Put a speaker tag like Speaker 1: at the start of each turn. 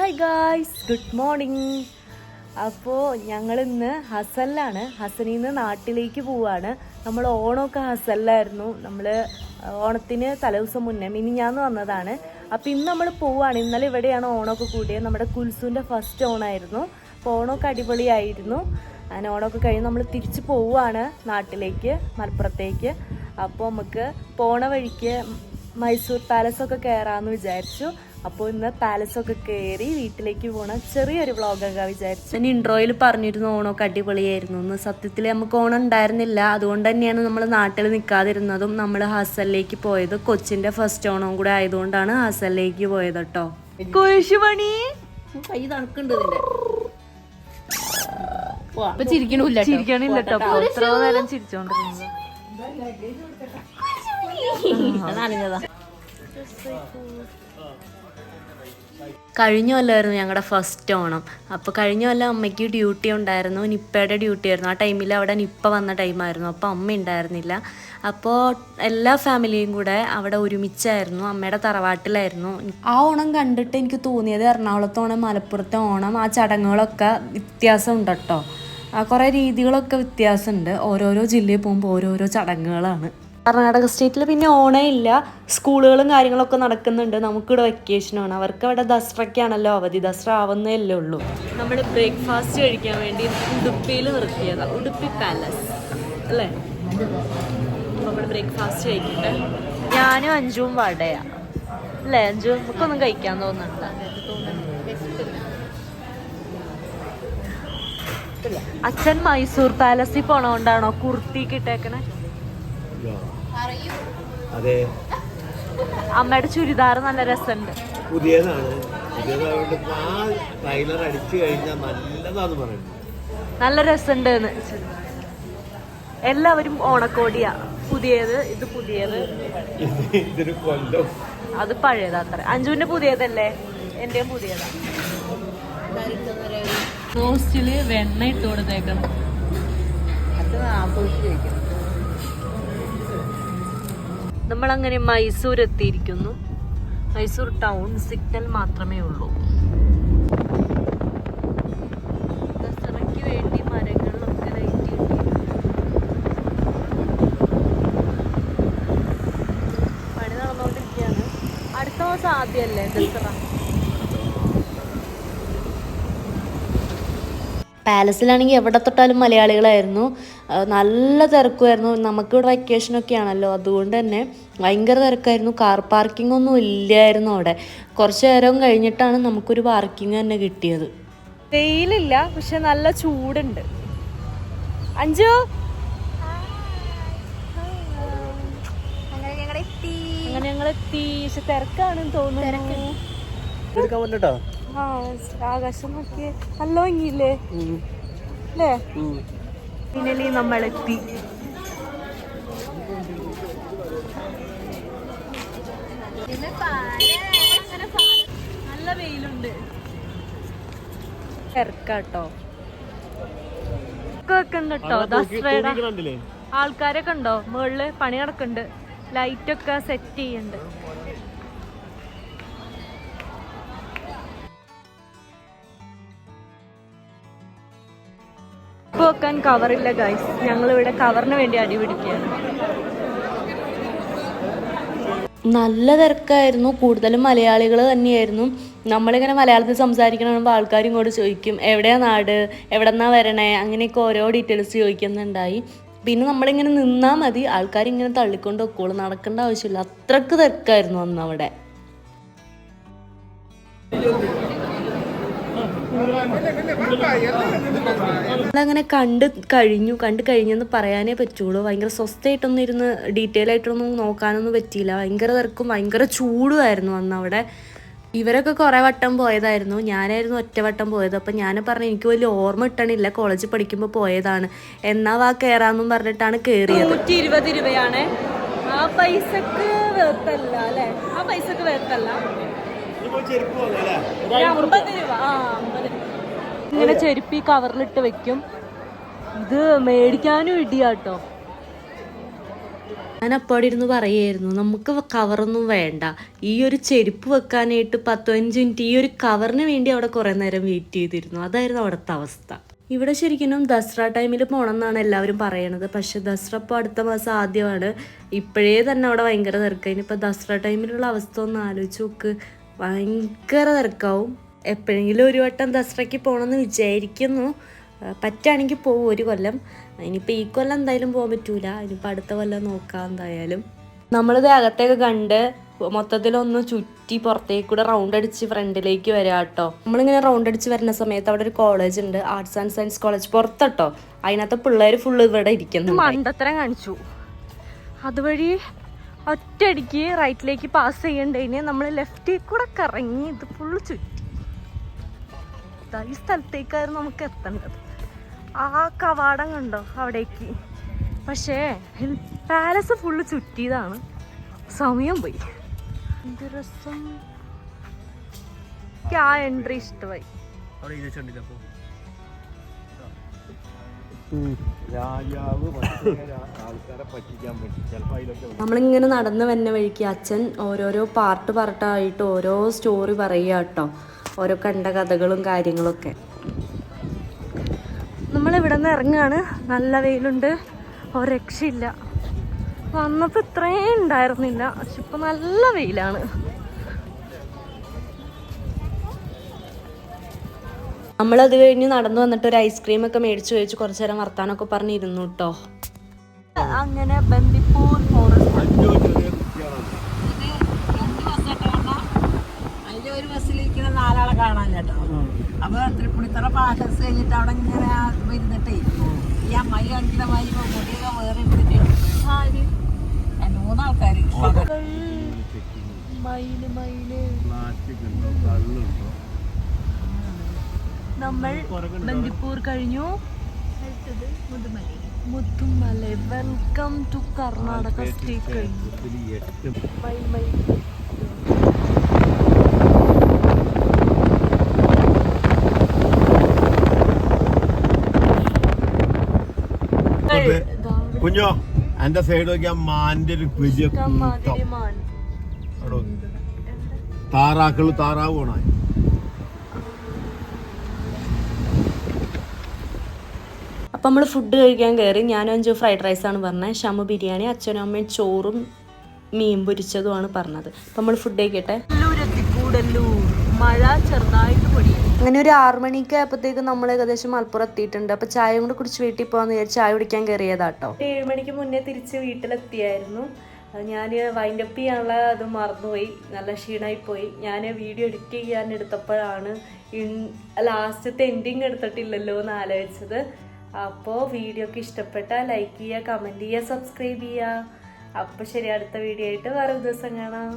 Speaker 1: Hi guys, good morning. അപ്പോൾ ഞങ്ങളിന്ന് ഹസനിലാണ്. ഹസനിൽ നിന്ന് നാട്ടിലേക്ക് പോവാണ്. നമ്മൾ ഓണമൊക്കെ ഹസനിലായിരുന്നു. നമ്മൾ ഓണത്തിന് തലേദിവസം മുന്നേ മിനിഞ്ഞാന്ന് വന്നതാണ്. അപ്പോൾ ഇന്ന് നമ്മൾ പോവാണ്. ഇന്നലെ ഇവിടെയാണ് ഓണമൊക്കെ കൂടിയത്. നമ്മുടെ കുൽസുവിൻ്റെ ഫസ്റ്റ് ഓണമായിരുന്നു. അപ്പോൾ ഓണമൊക്കെ അടിപൊളിയായിരുന്നു. അങ്ങനെ ഓണമൊക്കെ കഴിഞ്ഞ് നമ്മൾ തിരിച്ച് പോവുകയാണ് നാട്ടിലേക്ക്, മലപ്പുറത്തേക്ക്. അപ്പോൾ നമുക്ക് പോണ വഴിക്ക് മൈസൂർ പാലസൊക്കെ കയറാമെന്ന് വിചാരിച്ചു. അപ്പോൾ ഇന്ന് പാലസൊക്കെ കയറി വീട്ടിലേക്ക് പോകണം. ചെറിയൊരു വ്ളോഗൊക്കെ വിചാരിച്ചു. ഞാൻ ഇൻട്രോയിൽ പറഞ്ഞിരുന്നു ഓണമൊക്കെ അടിപൊളിയായിരുന്നു എന്ന്. സത്യത്തിൽ നമുക്ക് ഓണം ഉണ്ടായിരുന്നില്ല. അതുകൊണ്ട് തന്നെയാണ് നമ്മൾ നാട്ടിൽ നിൽക്കാതിരുന്നതും നമ്മൾ ഹസനിലേക്ക് പോയത്. കൊച്ചിൻ്റെ ഫസ്റ്റ് ഓണവും കൂടെ ആയതുകൊണ്ടാണ് ഹസനിലേക്ക് പോയത് കേട്ടോ. കുരിശുപണി
Speaker 2: കൈ തണുക്കുന്നുണ്ട്
Speaker 1: ചിരിക്കണില്ല കേട്ടോ. എത്ര നേരം ചിരിച്ചോണ്ടിരുന്നത്. കഴിഞ്ഞ കൊല്ലമായിരുന്നു ഞങ്ങളുടെ ഫസ്റ്റ് ഓണം. അപ്പോൾ കഴിഞ്ഞ കൊല്ലം അമ്മയ്ക്ക് ഡ്യൂട്ടി ഉണ്ടായിരുന്നു, നിപ്പയുടെ ഡ്യൂട്ടി ആയിരുന്നു. ആ ടൈമിൽ അവിടെ നിപ്പ വന്ന ടൈമായിരുന്നു. അപ്പോൾ അമ്മ ഉണ്ടായിരുന്നില്ല. അപ്പോൾ എല്ലാ ഫാമിലിയും കൂടെ അവിടെ ഒരുമിച്ചായിരുന്നു. അമ്മയുടെ തറവാട്ടിലായിരുന്നു. ആ ഓണം കണ്ടിട്ട് എനിക്ക് തോന്നിയത് എറണാകുളത്തെ ഓണം, മലപ്പുറത്തെ ഓണം, ആ ചടങ്ങുകളൊക്കെ വ്യത്യാസമുണ്ട് കേട്ടോ. കുറേ രീതികളൊക്കെ വ്യത്യാസമുണ്ട്. ഓരോരോ ജില്ലയിൽ പോകുമ്പോൾ ഓരോരോ ചടങ്ങുകളാണ്. കർണാടക സ്റ്റേറ്റിൽ പിന്നെ ഓണം ഇല്ല, സ്കൂളുകളും കാര്യങ്ങളൊക്കെ നടക്കുന്നുണ്ട്. നമുക്കിവിടെ വെക്കേഷനാണ്. അവർക്ക് അവിടെ ദസറയ്ക്കാണല്ലോ അവധി. ദസറ ആവുന്നതല്ലേ ഉള്ളൂ. നമ്മൾ ബ്രേക്ക്ഫാസ്റ്റ് കഴിക്കാൻ വേണ്ടി ഉടുപ്പിയിൽ നിർത്തിയതാണ്. ഉടുപ്പി പാലസ് അല്ലേ? നമ്മൾ ബ്രേക്ക്ഫാസ്റ്റ് കഴിക്കട്ടെ. ഞാനും അഞ്ചും വടയാ അല്ലേ? അഞ്ചു നമുക്കൊന്നും കഴിക്കാൻ തോന്നുന്നുണ്ട്. അച്ഛൻ മൈസൂർ പാലസിൽ പോണോണ്ടാണോ കുർത്തിക്ക് ഇട്ടേക്കണേ?
Speaker 3: അതെ,
Speaker 1: അമ്മയുടെ ചുരിദാർ നല്ല രസമുണ്ട്.
Speaker 3: പുതിയതാണ്. ടൈലർ അടിച്ചു കഴിഞ്ഞാൽ നല്ലതാന്ന് പറയുന്നു.
Speaker 1: നല്ല രസമുണ്ട്. എല്ലാവരും ഓണക്കോടിയാ. പുതിയത്, ഇത് പുതിയത്,
Speaker 3: ഇതൊരു കൊല്ലം
Speaker 1: അത് പഴയതാത്ര. അഞ്ജുവിന്റെ പുതിയതല്ലേ? എന്റെയും പുതിയതാ. റോസ്റ്റില് വെണ്ണ ഇട്ട് കൊടുത്തേക്കണം. നമ്മളങ്ങനെ മൈസൂർ എത്തിയിരിക്കുന്നു. മൈസൂർ ടൗൺ സിഗ്നൽ മാത്രമേ ഉള്ളൂ. ദസറയ്ക്ക് വേണ്ടി മരങ്ങളിലൊക്കെ ലൈറ്റ് കിട്ടി. പണി നടന്നുകൊണ്ടിരിക്കുകയാണ്. അടുത്ത മാസം ആദ്യമല്ലേ ദസറ? പാലസിലാണെങ്കിൽ എവിടെ തൊട്ടാലും മലയാളികളായിരുന്നു. നല്ല തിരക്കുമായിരുന്നു. നമുക്കിവിടെ വെക്കേഷനൊക്കെ ആണല്ലോ, അതുകൊണ്ട് തന്നെ ഭയങ്കര തിരക്കായിരുന്നു. കാർ പാർക്കിംഗ് ഒന്നും ഇല്ലായിരുന്നു അവിടെ. കുറച്ച് നേരം കഴിഞ്ഞിട്ടാണ് നമുക്കൊരു പാർക്കിംഗ് തന്നെ കിട്ടിയത്. വെയിലില്ല, പക്ഷെ നല്ല ചൂടുണ്ട്. അഞ്ചു അങ്ങനെ ഞങ്ങളെത്തി. പക്ഷെ തിരക്കാണെന്ന് തോന്നുന്നു. ആകാശം നോക്കിയേ, നല്ല ഭംഗിയില്ലേ അല്ലേ? ഫൈനലി നമ്മളെത്തി. നല്ല വെയിലുണ്ട്, തിരക്കാട്ടോ. കേട്ടോ ദസറയുടെ ആൾക്കാരൊക്കെ ഉണ്ടോ? മുകളില് പണി നടക്കുന്നുണ്ട്. ലൈറ്റൊക്കെ സെറ്റ് ചെയ്യുന്നുണ്ട്. വെക്കാൻ കവറില്ല ഗൈസ്. ഞങ്ങളിവിടെ കവറിന് വേണ്ടി അടിപിടിക്കുകയാണ്. നല്ല തിരക്കായിരുന്നു. കൂടുതലും മലയാളികൾ തന്നെയായിരുന്നു. നമ്മളിങ്ങനെ മലയാളത്തിൽ സംസാരിക്കണമെങ്കിൽ ആൾക്കാർ ഇങ്ങോട്ട് ചോദിക്കും, എവിടെയാ നാട്, എവിടെ നിന്നാ വരണേ, അങ്ങനെയൊക്കെ ഓരോ ഡീറ്റെയിൽസ് ചോദിക്കുന്നുണ്ടായി. പിന്നെ നമ്മളിങ്ങനെ നിന്നാൽ മതി, ആൾക്കാരിങ്ങനെ തള്ളിക്കൊണ്ട് വെക്കോളൂ. നടക്കേണ്ട ആവശ്യമില്ല. അത്രക്ക് തിരക്കായിരുന്നു അന്ന് അവിടെ. നമ്മളങ്ങനെ കണ്ടു കഴിഞ്ഞെന്ന് പറയാനേ പറ്റുള്ളൂ. ഭയങ്കര സ്വസ്ഥമായിട്ടൊന്നും ഇരുന്ന് ഡീറ്റെയിൽ ആയിട്ടൊന്നും നോക്കാനൊന്നും പറ്റിയില്ല. ഭയങ്കര തിരക്കും ഭയങ്കര ചൂടുമായിരുന്നു അന്ന് അവിടെ. ഇവരൊക്കെ കുറേ വട്ടം പോയതായിരുന്നു. ഞാനായിരുന്നു ഒറ്റവട്ടം പോയത്. അപ്പം ഞാൻ പറഞ്ഞു എനിക്ക് വലിയ ഓർമ്മ കിട്ടണില്ല, കോളേജിൽ പഠിക്കുമ്പോൾ പോയതാണ്, എന്നാ വാ കയറാമെന്നും പറഞ്ഞിട്ടാണ് കയറിയത്. 120 രൂപയാണ്. ആ പൈസക്ക് വേർത്തല്ല അല്ലേ? ആ പൈസക്ക് വേർത്തല്ല. 50 രൂപ. 50 രൂപ. ഇങ്ങനെ ചെരുപ്പി കവറിലിട്ട് വെക്കും. ഇത് മേടിക്കാനും ഇടിയാട്ടോ. ഞാൻ അപ്പോടെ ഇരുന്ന് പറയായിരുന്നു നമുക്ക് കവറൊന്നും വേണ്ട, ഈ ഒരു ചെരുപ്പ് വെക്കാനായിട്ട് 10-15 മിനിറ്റ് ഈ ഒരു കവറിന് വേണ്ടി അവിടെ കുറേ നേരം വെയിറ്റ് ചെയ്തിരുന്നു. അതായിരുന്നു അവിടുത്തെ അവസ്ഥ. ഇവിടെ ശരിക്കും ദസറ ടൈമിൽ പോകണം എന്നാണ് എല്ലാവരും പറയണത്. പക്ഷെ ദസറ ഇപ്പോൾ അടുത്ത മാസം ആദ്യമാണ്. ഇപ്പോഴേ തന്നെ അവിടെ ഭയങ്കര തിരക്കായി. ഇപ്പോൾ ദസറ ടൈമിലുള്ള അവസ്ഥ ഒന്ന് ആലോചിച്ച് നോക്ക്, ഭയങ്കര തിരക്കാവും. എപ്പോഴെങ്കിലും ഒരു വട്ടം ദസറയ്ക്ക് പോകണമെന്ന് വിചാരിക്കുന്നു. പറ്റുകയാണെങ്കിൽ പോകും ഒരു കൊല്ലം. ഇനിയിപ്പോൾ ഈ കൊല്ലം എന്തായാലും പോകാൻ പറ്റൂല, ഇനിയിപ്പോൾ അടുത്ത കൊല്ലം നോക്കാം എന്തായാലും. നമ്മളിത് അകത്തേക്ക് കണ്ട് മൊത്തത്തിലൊന്ന് ചുറ്റി പുറത്തേക്ക് കൂടെ റൗണ്ട് അടിച്ച് ഫ്രണ്ടിലേക്ക് വരാം കേട്ടോ. നമ്മളിങ്ങനെ റൗണ്ട് അടിച്ച് വരുന്ന സമയത്ത് അവിടെ ഒരു കോളേജ് ഉണ്ട്, ആർട്സ് ആൻഡ് സയൻസ് കോളേജ് പുറത്തട്ടോ. അതിനകത്ത് പിള്ളേർ ഫുള്ള് ഇവിടെ ഇരിക്കുന്നു. മണ്ടത്തരം കാണിച്ചു. അതുവഴി ഒറ്റയടിക്ക് റൈറ്റിലേക്ക് പാസ് ചെയ്യണ്ടതിന് നമ്മൾ ലെഫ്റ്റിൽ കൂടെ കറങ്ങി ഇത് ഫുള്ള് ചുറ്റി. ഈ സ്ഥലത്തേക്കായിരുന്നു നമുക്ക് എത്തേണ്ടത്. ആ കവാടം കണ്ടോ അവിടേക്ക്. പക്ഷേ പാലസ് ഫുള്ള് ചുറ്റിയതാണ്, സമയം പോയി. എന്ത് രസം. ആ എൻട്രി ഇഷ്ടമായി. നമ്മളിങ്ങനെ നടന്ന് വന്ന വഴിക്ക് അച്ഛൻ ഓരോരോ പാർട്ടായിട്ട് ഓരോ സ്റ്റോറി പറയുക കേട്ടോ, ഓരോ കണ്ട കഥകളും കാര്യങ്ങളൊക്കെ. നമ്മളിവിടെ നിന്ന് ഇറങ്ങുകയാണ്. നല്ല വെയിലുണ്ട്, ഒരു രക്ഷയില്ല. വന്നപ്പോൾ ഇത്രയും ഉണ്ടായിരുന്നില്ല, പക്ഷെ ഇപ്പം നല്ല വെയിലാണ്. നമ്മളത് കഴിഞ്ഞ് നടന്നു വന്നിട്ട് ഒരു ഐസ്ക്രീമൊക്കെ മേടിച്ചു കഴിച്ച് കുറച്ചു നേരം വർത്താനൊക്കെ പറഞ്ഞിരുന്നു കേട്ടോ. അങ്ങനെ ബന്ദിപ്പൂർ
Speaker 2: ഒരു ബസ്സിലിരിക്കുന്ന 4 ആളെ കാണാൻ കേട്ടോ. അപ്പൊ തൃപ്പൂണിത്തറ പാലസ് കഴിഞ്ഞിട്ട് അവിടെ ഇങ്ങനെ ഇരുന്നിട്ടേ ഈ അമ്മായി കാണിക്കുന്ന മായി മുടിയൊക്കെ വേറെ എടുത്തിട്ട് 3 ആൾക്കാര്
Speaker 1: നമ്മൾ ബന്ദിപ്പൂർ കഴിഞ്ഞു. മുത്തുമല. വെൽക്കം ടു കർണാടക സ്റ്റേറ്റ് കഴിഞ്ഞു.
Speaker 3: കുഞ്ഞോ എന്റെ സൈഡ് നോക്കിയാൽ മാന്റെ ഒരു വലിയ താറാവ് പോണ.
Speaker 1: അപ്പം നമ്മൾ ഫുഡ് കഴിക്കാൻ കയറി. ഞാനും 5 ഫ്രൈഡ് റൈസാണ് പറഞ്ഞത്, ഷമു ബിരിയാണി, അച്ഛനും അമ്മയും ചോറും മീൻ പൊരിച്ചതുമാണ് പറഞ്ഞത്. അപ്പം നമ്മൾ ഫുഡ് കഴിക്കട്ടെ. മഴ ചെറുതായിട്ട് പൊടി. അങ്ങനെ ഒരു 6 മണിക്ക് ആയപ്പോഴത്തേക്കും നമ്മൾ ഏകദേശം മലപ്പുറം എത്തിയിട്ടുണ്ട്. അപ്പോൾ ചായ കൊണ്ട് കുടിച്ച് വീട്ടിൽ പോകാമെന്ന് വിചാരിച്ച് ചായ കുടിക്കാൻ കയറിയതാട്ടോ. 7 മണിക്ക് മുന്നേ തിരിച്ച് വീട്ടിലെത്തിയായിരുന്നു. ഞാൻ വൈൻഡപ്പ് ചെയ്യാനുള്ള അത് മറന്നുപോയി, നല്ല ക്ഷീണമായിപ്പോയി. ഞാൻ വീഡിയോ എഡിറ്റ് ചെയ്യാൻ എടുത്തപ്പോഴാണ് ലാസ്റ്റത്തെ എൻഡിങ് എടുത്തിട്ടില്ലല്ലോ എന്ന് ആലോചിച്ചത്. അപ്പോൾ വീഡിയോക്ക് ഇഷ്ടപ്പെട്ടാൽ ലൈക്ക് ചെയ്യുക, കമൻറ്റ് ചെയ്യുക, സബ്സ്ക്രൈബ് ചെയ്യുക. അപ്പോൾ ശരി, അടുത്ത വീഡിയോ ആയിട്ട് വേറെ ദിവസം കാണാം.